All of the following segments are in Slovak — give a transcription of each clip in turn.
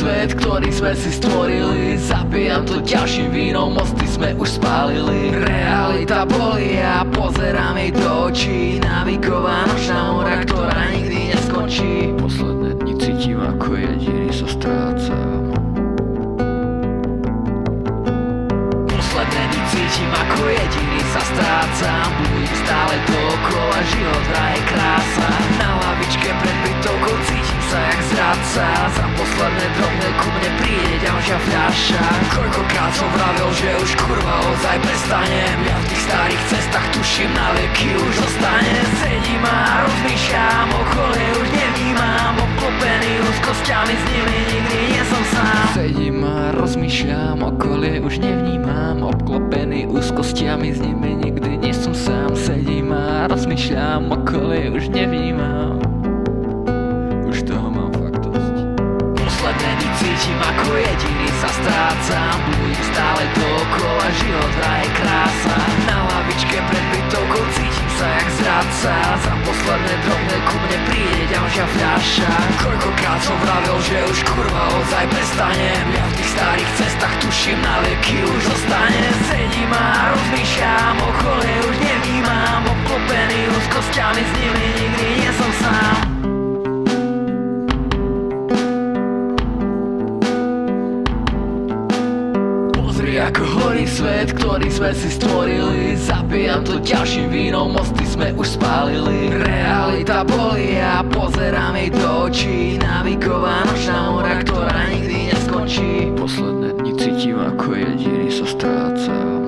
svet, ktorý sme si stvorili. Zabíjam to ďalším vínom, mosty sme už spálili. Realita bolí a pozerám jej do očí. Naviková nočná mora, ktorá nikdy neskončí. Posledné dni cítim, ako jediný sa strácam. Posledné dni cítim, ako jediný sa strácam. Budím stále dookola, život vraj je krása. Na lavičke pred bytovkou cítim sa jak zradca. Za posledné drobné ku mne príde ďalšia fľaša. Koľkokrát som vravel, že už kurva ozaj prestanem. Ja v tých starých cestách tuším, na veky už zostanem. Sedím a rozmýšľam, okolie už nevnímam. Obklopený úzkosťami, s nimi nikdy nie som sám. Sedím a rozmýšľam, okolie už nevnímam. Obklopený úzkosťami, s nimi nikdy nie som sám. Sedím a rozmýšľam, okolie už nevnímam. Už toho mám fakt dosť. Posledné dni cítim, ako jediný sa strácam. Budím stále dookola, život vraj je krása. Na lavičke pred bytovkou cítim sa jak zradca. Za posledné drobné ku mne príde ďalšia fľaša. Koľkokrát som vravel, že už kurva ozaj prestanem. Ja v tých starých cestách tuším, na veky už zostanem. Sedím a rozmýšľam, okolie už nevnímam. Obklopený úzkosťami, s nimi nikdy nie som sám. Ako horí svet, ktorý sme si stvorili. Zabíjam to ďalším vínom, mosty sme už spálili. Realita bolí a pozerám jej do očí. Naviková nočná mora, ktorá nikdy neskončí. Posledné dni cítim, ako jediný sa strácam.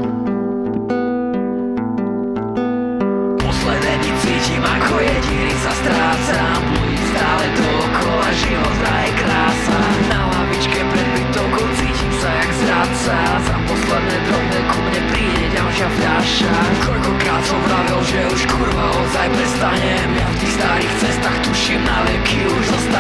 Posledné dni cítim, ako jediný sa strácam. Budím stále dookola, život vraj je krása. Na lavičke pred bytovkou cítim sa jak zradca. Za posledné drobné ku mne príde ďalšia fľaša. Koľkokrát som vravel, že už kurva ozaj prestanem. Ja v tých starých cestách tuším, na veky už zostanem.